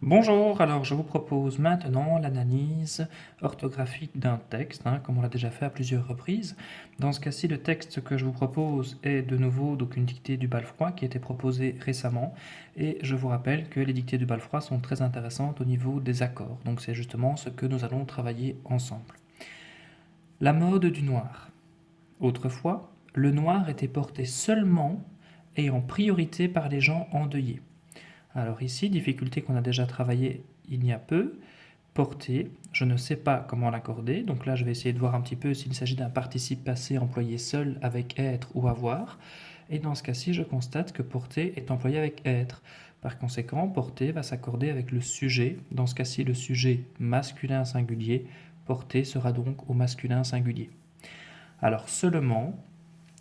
Bonjour, alors je vous propose maintenant l'analyse orthographique d'un texte, comme on l'a déjà fait à plusieurs reprises. Dans ce cas-ci, le texte que je vous propose est de nouveau donc une dictée du Balfroid qui a été proposée récemment. Et je vous rappelle que les dictées du Balfroid sont très intéressantes au niveau des accords. Donc c'est justement ce que nous allons travailler ensemble. La mode du noir. Autrefois, le noir était porté seulement et en priorité par les gens endeuillés. Alors ici, difficulté qu'on a déjà travaillé il y a peu, porter, je ne sais pas comment l'accorder, donc là je vais essayer de voir un petit peu s'il s'agit d'un participe passé employé seul avec être ou avoir, et dans ce cas-ci je constate que porter est employé avec être. Par conséquent, porter va s'accorder avec le sujet, dans ce cas-ci le sujet masculin singulier, porter sera donc au masculin singulier. Alors seulement,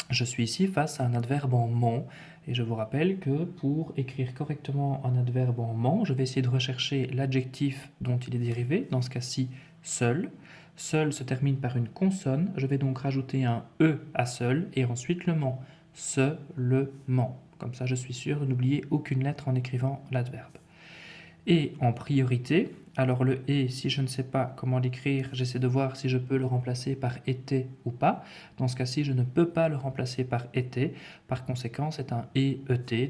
je suis ici face à un adverbe en ment, et je vous rappelle que pour écrire correctement un adverbe en ment, je vais essayer de rechercher l'adjectif dont il est dérivé, dans ce cas-ci seul. Seul se termine par une consonne, je vais donc rajouter un E à seul, et ensuite le ment. Seulement. Comme ça, je suis sûr de n'oublier aucune lettre en écrivant l'adverbe. Et en priorité, alors le et, si je ne sais pas comment l'écrire, j'essaie de voir si je peux le remplacer par était ou pas. Dans ce cas-ci, je ne peux pas le remplacer par était. Par conséquent, c'est un et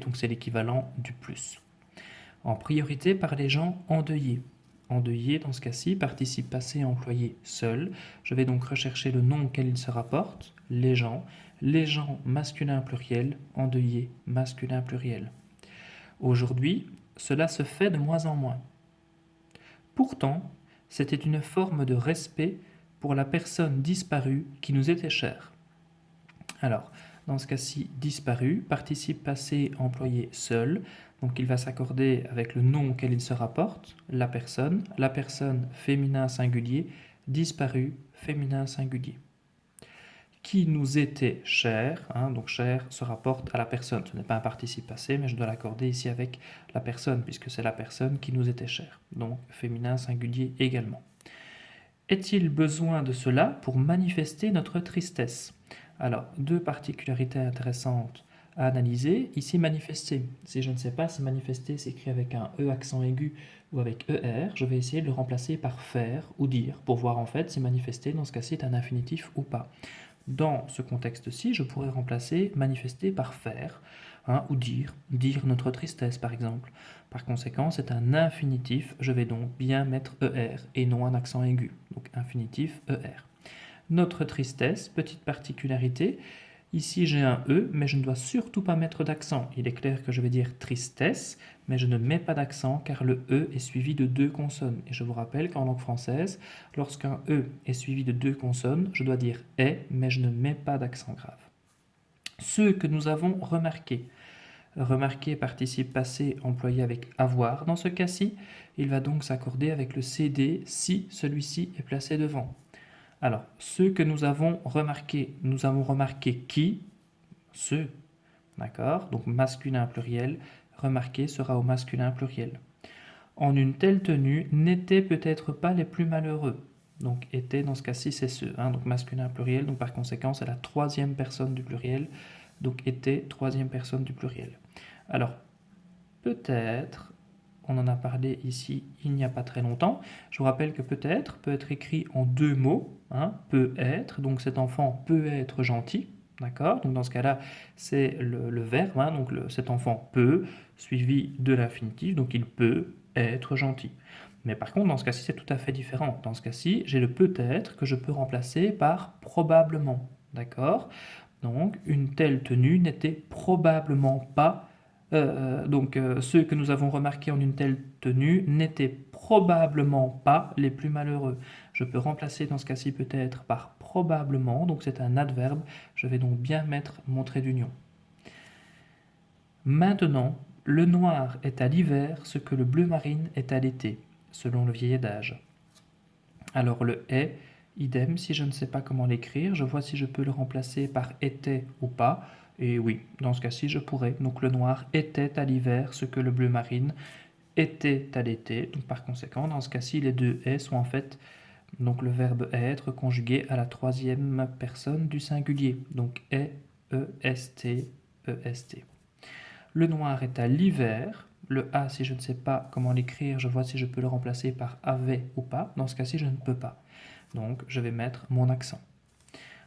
donc c'est l'équivalent du plus. En priorité par les gens endeuillés. Endeuillé, dans ce cas-ci, participe passé employé seul. Je vais donc rechercher le nom auquel il se rapporte, les gens. Les gens masculin pluriel, endeuillé masculin pluriel. Aujourd'hui, cela se fait de moins en moins. Pourtant, c'était une forme de respect pour la personne disparue qui nous était chère. Alors, dans ce cas-ci, disparu, participe passé employé seul, donc il va s'accorder avec le nom auquel il se rapporte, la personne féminin singulier, disparu féminin singulier. Qui nous était cher, donc cher se rapporte à la personne, ce n'est pas un participe passé, mais je dois l'accorder ici avec la personne, puisque c'est la personne qui nous était chère, donc féminin singulier également. Est-il besoin de cela pour manifester notre tristesse? Alors, deux particularités intéressantes à analyser. Ici, manifester. Si je ne sais pas si manifester s'écrit avec un E accent aigu ou avec ER, je vais essayer de le remplacer par faire ou dire pour voir en fait si manifester dans ce cas-ci est un infinitif ou pas. Dans ce contexte-ci, je pourrais remplacer manifester par faire, ou dire, dire notre tristesse par exemple. Par conséquent, c'est un infinitif, je vais donc bien mettre ER et non un accent aigu, donc infinitif ER. Notre tristesse, petite particularité, ici j'ai un E, mais je ne dois surtout pas mettre d'accent. Il est clair que je vais dire tristesse, mais je ne mets pas d'accent car le E est suivi de deux consonnes. Et je vous rappelle qu'en langue française, lorsqu'un E est suivi de deux consonnes, je dois dire est, mais je ne mets pas d'accent grave. Ceux que nous avons remarqués. Remarquer participe passé employé avec avoir. Dans ce cas-ci, il va donc s'accorder avec le CD si celui-ci est placé devant. Alors, ceux que nous avons remarqué qui? Ceux, d'accord? Donc masculin pluriel, remarquer sera au masculin pluriel. En une telle tenue, n'étaient peut-être pas les plus malheureux. Donc étaient, dans ce cas-ci, c'est ceux, donc masculin pluriel, donc par conséquent, c'est la troisième personne du pluriel. Donc était, troisième personne du pluriel. Alors, peut-être, on en a parlé ici il n'y a pas très longtemps. Je vous rappelle que peut-être peut être écrit en deux mots, peut être, donc cet enfant peut être gentil, d'accord? Donc dans ce cas-là, c'est le verbe, donc cet enfant peut, suivi de l'infinitif, donc il peut être gentil. Mais par contre, dans ce cas-ci, c'est tout à fait différent. Dans ce cas-ci, j'ai le peut-être que je peux remplacer par probablement, d'accord? Donc, une telle tenue n'était probablement pas ceux que nous avons remarqués en une telle tenue n'étaient probablement pas les plus malheureux. Je peux remplacer dans ce cas-ci peut-être par probablement, donc c'est un adverbe. Je vais donc bien mettre mon trait d'union. Maintenant, le noir est à l'hiver ce que le bleu marine est à l'été, selon le vieil adage. Alors le est, idem, si je ne sais pas comment l'écrire, je vois si je peux le remplacer par était ou pas. Et oui, dans ce cas-ci, je pourrais. Donc le noir était à l'hiver ce que le bleu marine était à l'été. Donc par conséquent, dans ce cas-ci, les deux est sont en fait donc le verbe être conjugué à la troisième personne du singulier. Donc est, est, est. Le noir est à l'hiver, le A, si je ne sais pas comment l'écrire, je vois si je peux le remplacer par avait ou pas. Dans ce cas-ci, je ne peux pas. Donc, je vais mettre mon accent.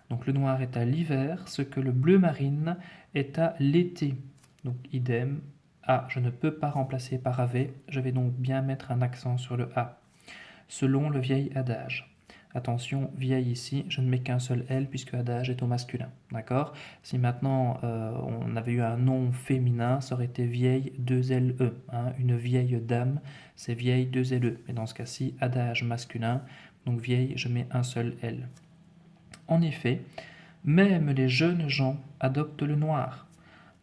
Donc, le noir est à l'hiver, ce que le bleu marine est à l'été. Donc, idem. A, je ne peux pas remplacer par avait. Je vais donc bien mettre un accent sur le A. Selon le vieil adage. Attention, vieille ici, je ne mets qu'un seul L puisque adage est au masculin. D'accord? Si maintenant on avait eu un nom féminin, ça aurait été vieille 2LE. Hein, une vieille dame, c'est vieille 2LE. Mais dans ce cas-ci, adage masculin, donc vieille, je mets un seul L. En effet, même les jeunes gens adoptent le noir.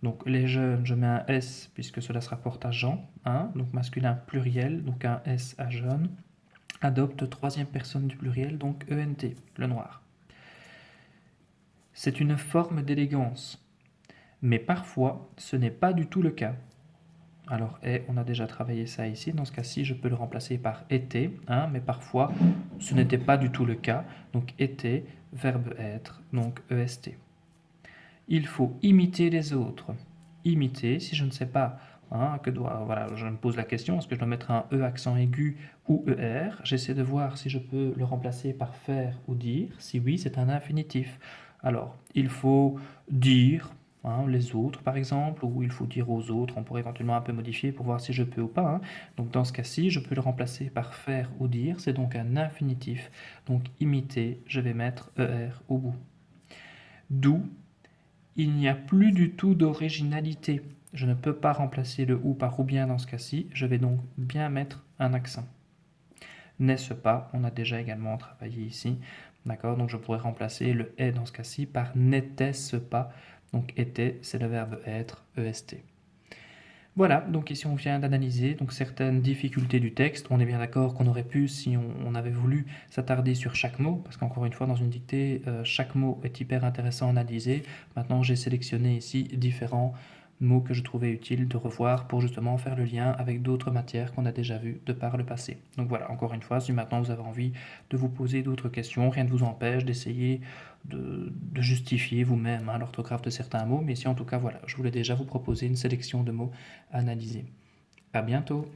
Donc les jeunes, je mets un S puisque cela se rapporte à Jean, hein, donc masculin pluriel, donc un S à jeune. Adopte troisième personne du pluriel, donc ENT, le noir. C'est une forme d'élégance, mais parfois ce n'est pas du tout le cas. Alors, on a déjà travaillé ça ici. Dans ce cas-ci, je peux le remplacer par était, hein, mais parfois ce n'était pas du tout le cas. Donc, était, verbe être, donc EST. Il faut imiter les autres. Imiter, si je ne sais pas, hein, voilà, je me pose la question, est-ce que je dois mettre un E accent aigu ou ER? J'essaie de voir si je peux le remplacer par faire ou dire. Si oui, c'est un infinitif. Alors, il faut dire, hein, les autres par exemple, ou il faut dire aux autres. On pourrait éventuellement un peu modifier pour voir si je peux ou pas. Hein. Donc dans ce cas-ci, je peux le remplacer par faire ou dire. C'est donc un infinitif. Donc imiter, je vais mettre ER au bout. D'où il n'y a plus du tout d'originalité. Je ne peux pas remplacer le ou par ou bien dans ce cas-ci. Je vais donc bien mettre un accent. N'est-ce pas? On a déjà également travaillé ici. D'accord? Donc je pourrais remplacer le est dans ce cas-ci par n'était-ce pas. Donc était, c'est le verbe être, est. Voilà, donc ici on vient d'analyser donc certaines difficultés du texte. On est bien d'accord qu'on aurait pu, si on avait voulu, s'attarder sur chaque mot, parce qu'encore une fois, dans une dictée, chaque mot est hyper intéressant à analyser. Maintenant, j'ai sélectionné ici différents mots que je trouvais utile de revoir pour justement faire le lien avec d'autres matières qu'on a déjà vues de par le passé. Donc voilà, encore une fois, si maintenant vous avez envie de vous poser d'autres questions, rien ne vous empêche d'essayer de justifier vous-même hein, l'orthographe de certains mots, mais ici en tout cas voilà, je voulais déjà vous proposer une sélection de mots à analyser. À bientôt!